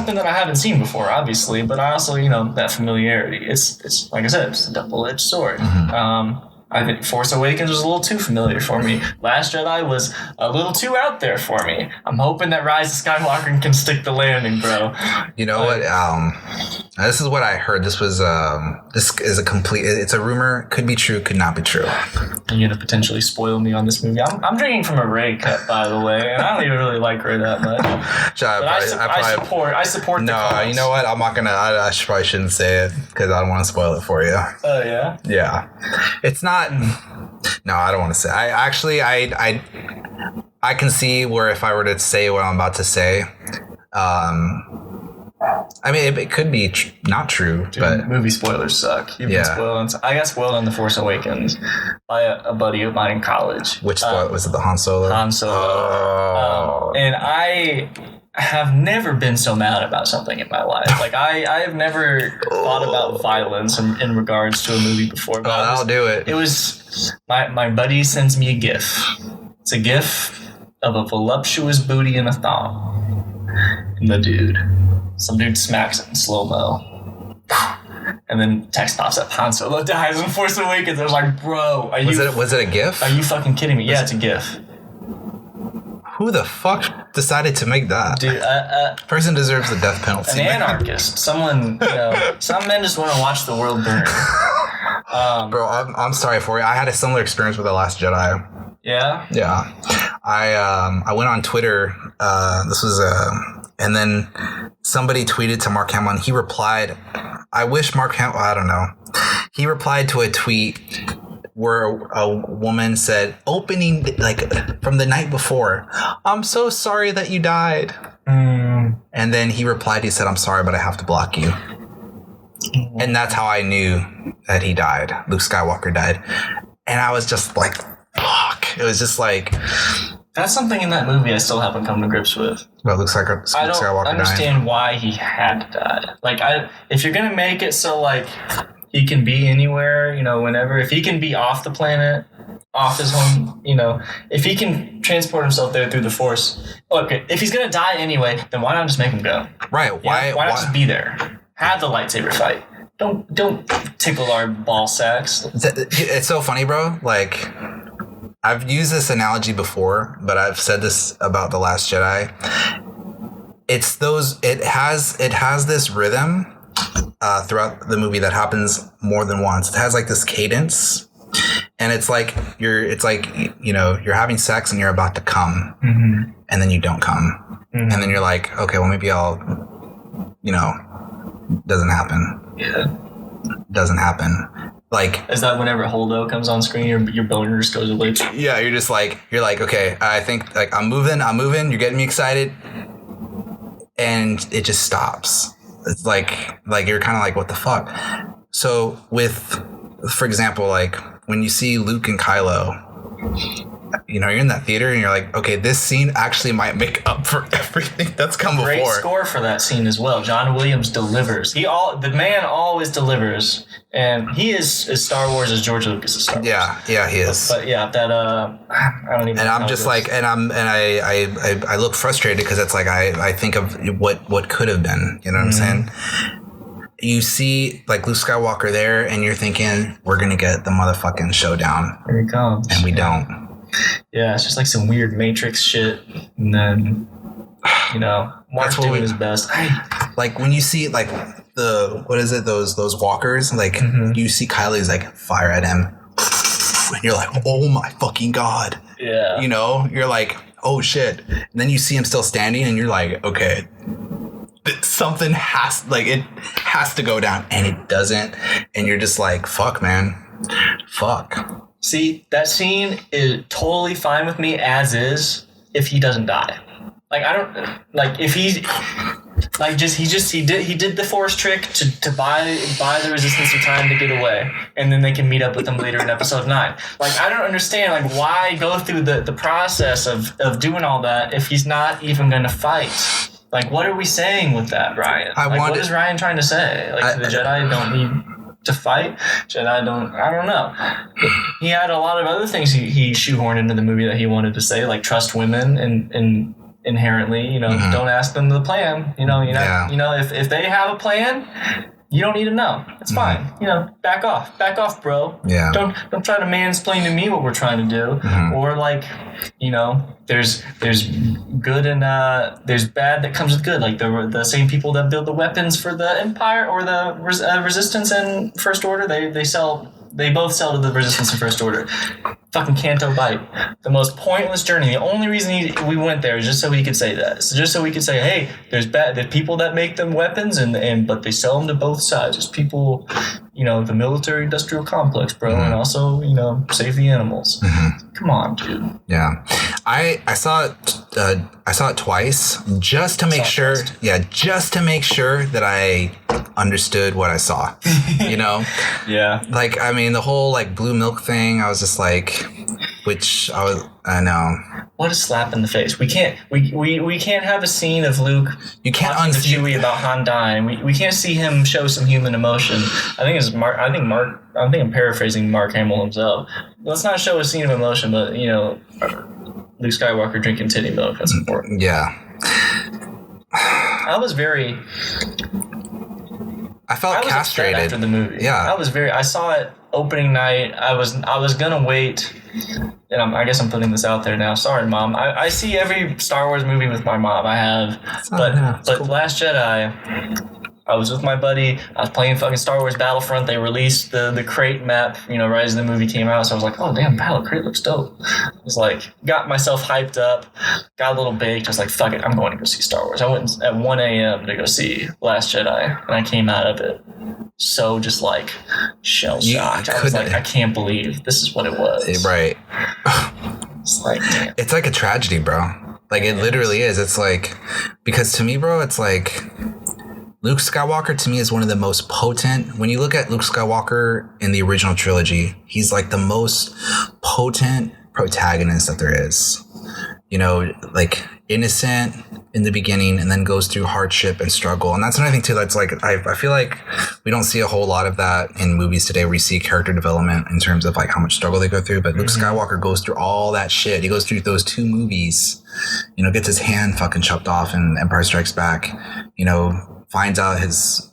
something that I haven't seen before, obviously, but I also, that familiarity. It's like I said, it's a double-edged sword. I think Force Awakens was a little too familiar for me. Last Jedi was a little too out there for me. I'm hoping that Rise of Skywalker can stick the landing, bro. You know what? This is what I heard. This is a complete. It's a rumor. Could be true. Could not be true. You're gonna potentially spoil me on this movie. I'm drinking from a Ray cup, by the way, and I don't even really like Ray that much. I support. No, the cause. You know what? I'm not gonna. I probably shouldn't say it because I don't want to spoil it for you. Oh yeah. Yeah, it's not. No, I don't want to say. I can see where if I were to say what I'm about to say, I mean, it could be not true. Dude, but movie spoilers suck. You've been spoiled. I got spoiled on The Force Awakens by a buddy of mine in college. Which was it? The Han Solo. Han Solo. Oh. And I have never been so mad about something in my life. Like I have never thought about violence in regards to a movie before. But I'll do it. It was my buddy sends me a GIF. It's a GIF of a voluptuous booty in a thong, and some dude smacks it in slow mo. And then text pops up, Han Solo dies in Force Awakens. I was like, bro, was it a GIF? Are you fucking kidding me? Yeah, it's a GIF. Who the fuck decided to make that? Dude, person deserves the death penalty. An anarchist. Someone, some men just want to watch the world burn. Bro, I'm sorry for you. I had a similar experience with The Last Jedi. Yeah? Yeah. I went on Twitter. This was and then somebody tweeted to Mark Hamill and he replied, I wish Mark Hamill, I don't know. He replied to a tweet where a woman said, opening, like, from the night before, I'm so sorry that you died. And then he replied, he said, I'm sorry, but I have to block you. And that's how I knew that he died. Luke Skywalker died. And I was just like, fuck. It was just like... That's something in that movie I still haven't come to grips with. Well, Luke Skywalker died. I don't understand why he had to die. Like, if you're going to make it so, like... He can be anywhere, whenever. If he can be off the planet, off his home, if he can transport himself there through the Force. Okay, if he's gonna die anyway, then why not just make him go? Right? Why not just be there? Have the lightsaber fight. Don't tickle our ball sacks. It's so funny, bro. Like, I've used this analogy before, but I've said this about The Last Jedi. It has this rhythm throughout the movie that happens more than once. It has like this cadence, and it's like you're having sex and you're about to come, and then you don't come, and then you're like, okay, well maybe I'll, doesn't happen. Yeah, doesn't happen. Like, is that whenever Holdo comes on screen, your boner just goes away? Yeah, you're like, okay, I think like I'm moving, you're getting me excited, and it just stops. It's like you're kind of like, what the fuck? So for example, like when you see Luke and Kylo, you're in that theater and you're like, okay, this scene actually might make up for everything that's come before. Great score for that scene as well. John Williams delivers. The man always delivers, and he is as Star Wars as George Lucas is Star Wars. Yeah, he is. But yeah, that I don't even. And I'm just like, I look frustrated because it's like I think of what could have been. You know what I'm saying? You see like Luke Skywalker there, and you're thinking we're gonna get the motherfucking showdown. Here he comes, and we don't. Yeah, it's just like some weird Matrix shit, and then Mark's doing his best. Like when you see like those walkers, like you see Kylie's like fire at him, and you're like, oh my fucking god. Yeah. You're like, oh shit. And then you see him still standing, and you're like, okay, something has to go down, and it doesn't, and you're just like, fuck, man, fuck. See, that scene is totally fine with me as is if he doesn't die. Like, I don't like if he's like he did the Force trick to buy the Resistance some time to get away, and then they can meet up with him later in Episode 9. Like, I don't understand like why go through the process of doing all that if he's not even going to fight. Like, what are we saying with that, Ryan? What is Ryan trying to say? Like, the Jedi don't need to fight. Jedi don't. I don't know. He had a lot of other things he shoehorned into the movie that he wanted to say, like trust women and inherently. You know, don't ask them the plan. You know, you know, if they have a plan, you don't need to know. It's fine. You know, back off, bro. Yeah. Don't try to mansplain to me what we're trying to do. Or like, you know, there's good and there's bad that comes with good. Like the same people that build the weapons for the Empire or the Resistance and First Order, they both sell to the Resistance and First Order. Fucking Canto Bight. The most pointless journey. The only reason we went there is just so he could say that. So just so we could say, hey, there's people that make them weapons but they sell them to both sides. There's people, you know, the military industrial complex, bro, and also, you know, save the animals. Come on, dude. Yeah. I saw it twice just to make sure. Yeah, just to make sure that I understood what I saw. You know? Yeah. Like, I mean, the whole like blue milk thing, I was just like, I know. What a slap in the face. We can't have a scene of Luke you can't talking to Chewie about Han dying. We can't see him show some human emotion. I think I'm paraphrasing Mark Hamill himself. Let's not show a scene of emotion, but, you know, Luke Skywalker drinking titty milk. That's important. Yeah. I felt castrated after the movie. Yeah. I saw it opening night. I was gonna wait, and I guess I'm putting this out there now. Sorry, Mom. I see every Star Wars movie with my mom. I have, but cool. Last Jedi, I was with my buddy. I was playing fucking Star Wars Battlefront. They released the crate map, you know, right as the movie came out. So I was like, oh, damn, Battle Crate looks dope. I was like, got myself hyped up, got a little baked. I was like, fuck it, I'm going to go see Star Wars. I went at 1 a.m. to go see Last Jedi, and I came out of it so just like shell-shocked. I was like, I can't believe this is what it was. Right. It's like, damn. It's like a tragedy, bro. Like, it literally is. It's like, because to me, bro, it's like, Luke Skywalker to me is one of the most potent. When you look at Luke Skywalker in the original trilogy, he's like the most potent protagonist that there is. You know, like innocent in the beginning and then goes through hardship and struggle. And that's another thing too. That's like, I feel like we don't see a whole lot of that in movies today where you see character development in terms of like how much struggle they go through. But Luke Skywalker goes through all that shit. He goes through those 2 movies, you know, gets his hand fucking chopped off in Empire Strikes Back, you know, finds out his,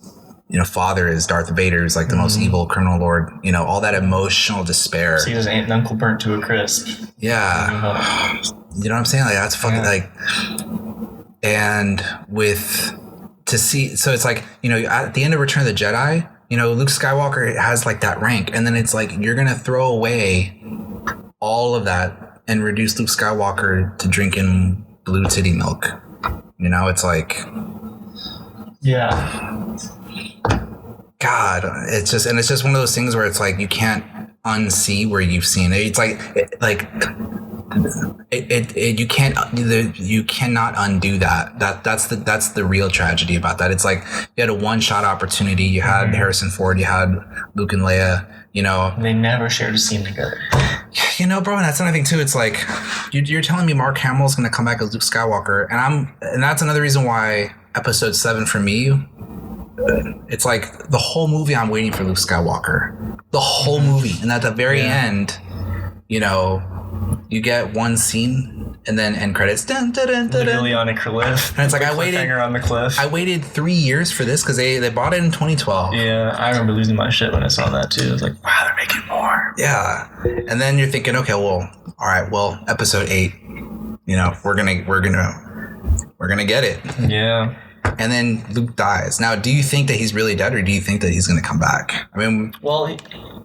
you know, father is Darth Vader, who's like the most evil criminal lord, you know, all that emotional despair. See his aunt and uncle burnt to a crisp. Yeah. You know what I'm saying? Like, that's fucking like, and so it's like, you know, at the end of Return of the Jedi, you know, Luke Skywalker has like that rank, and then it's like, you're going to throw away all of that and reduce Luke Skywalker to drinking blue titty milk. You know, it's like, yeah. God, it's just one of those things where it's like you can't unsee where you've seen it. It's like you cannot undo that. That's the real tragedy about that. It's like you had a one-shot opportunity. You had Harrison Ford. You had Luke and Leia. You know, they never shared a scene together. You know, bro, and that's another thing too. It's like you're telling me Mark Hamill's going to come back as Luke Skywalker, and that's another reason why Episode 7 for me, it's like the whole movie I'm waiting for Luke Skywalker. The whole movie. And at the very end, you know, you get one scene and then end credits. Dun, dun, dun, dun, literally on a cliff. And it's like I waited 3 years for this because they bought it in 2012. Yeah, I remember losing my shit when I saw that too. I was like, wow, they're making more. Yeah. And then you're thinking, okay, well, all right, well, Episode 8, you know, we're gonna get it. Yeah. And then Luke dies. Now, do you think that he's really dead, or do you think that he's going to come back? I mean, well,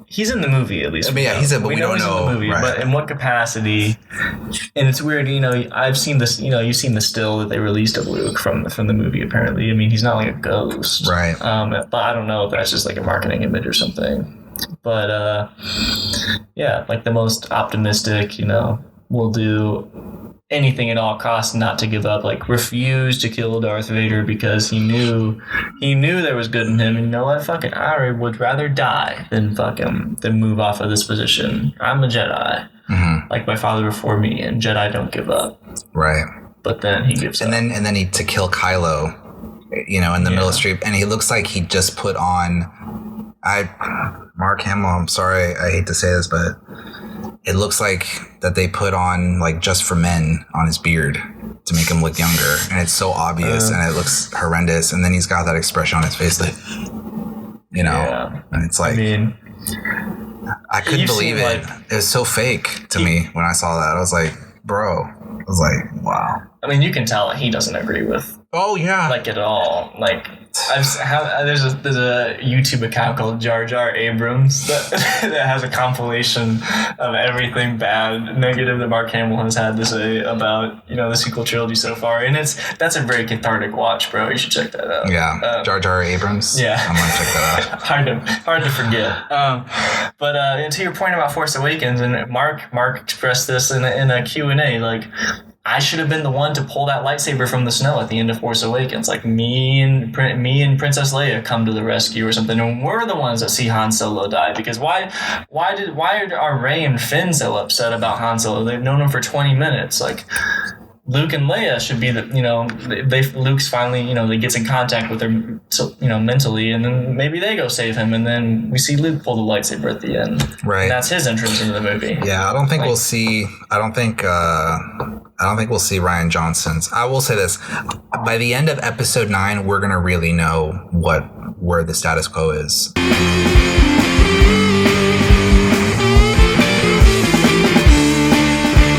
he's in the movie at least. I mean, yeah, he's in, but we don't know. In the movie, right. But in what capacity? And it's weird, you know. I've seen this. You know, you've seen the still that they released of Luke from the movie. Apparently, I mean, he's not like a ghost, right? But I don't know if that's just like a marketing image or something. But yeah, like the most optimistic, you know, will do anything at all costs not to give up, like refused to kill Darth Vader because he knew there was good in him, and you know what, fuck it, I would rather die than move off of this position. I'm a Jedi, like my father before me, and Jedi don't give up. Right. But then he gives up. And then he to kill Kylo, you know, in the middle of the street, and he looks like he just put on Mark Hamill, I'm sorry, I hate to say this, but it looks like that they put on like Just for Men on his beard to make him look younger, and it's so obvious and it looks horrendous. And then he's got that expression on his face, like, you know, and it's like, I couldn't believe it. Like, it was so fake to me when I saw that. I was like, bro. I was like, wow. I mean, you can tell he doesn't agree with. Oh yeah. Like at all. Like there's a YouTube account called Jar Jar Abrams that has a compilation of everything bad, negative that Mark Hamill has had to say about the sequel trilogy so far, and that's a very cathartic watch, bro. You should check that out. Yeah, Jar Jar Abrams. Yeah, I'm gonna check that out. hard to forget. But to your point about Force Awakens, and Mark expressed this in a Q&A, like, I should have been the one to pull that lightsaber from the snow at the end of Force Awakens. Like me and Princess Leia come to the rescue or something, and we're the ones that see Han Solo die. Because why are Rey and Finn so upset about Han Solo? They've known him for 20 minutes. Like Luke and Leia should be Luke's finally, they gets in contact with her, mentally, and then maybe they go save him, and then we see Luke pull the lightsaber at the end. Right. And that's his entrance into the movie. Yeah, I don't think we'll see Rian Johnson's. I will say this. By the end of episode 9, we're going to really know where the status quo is.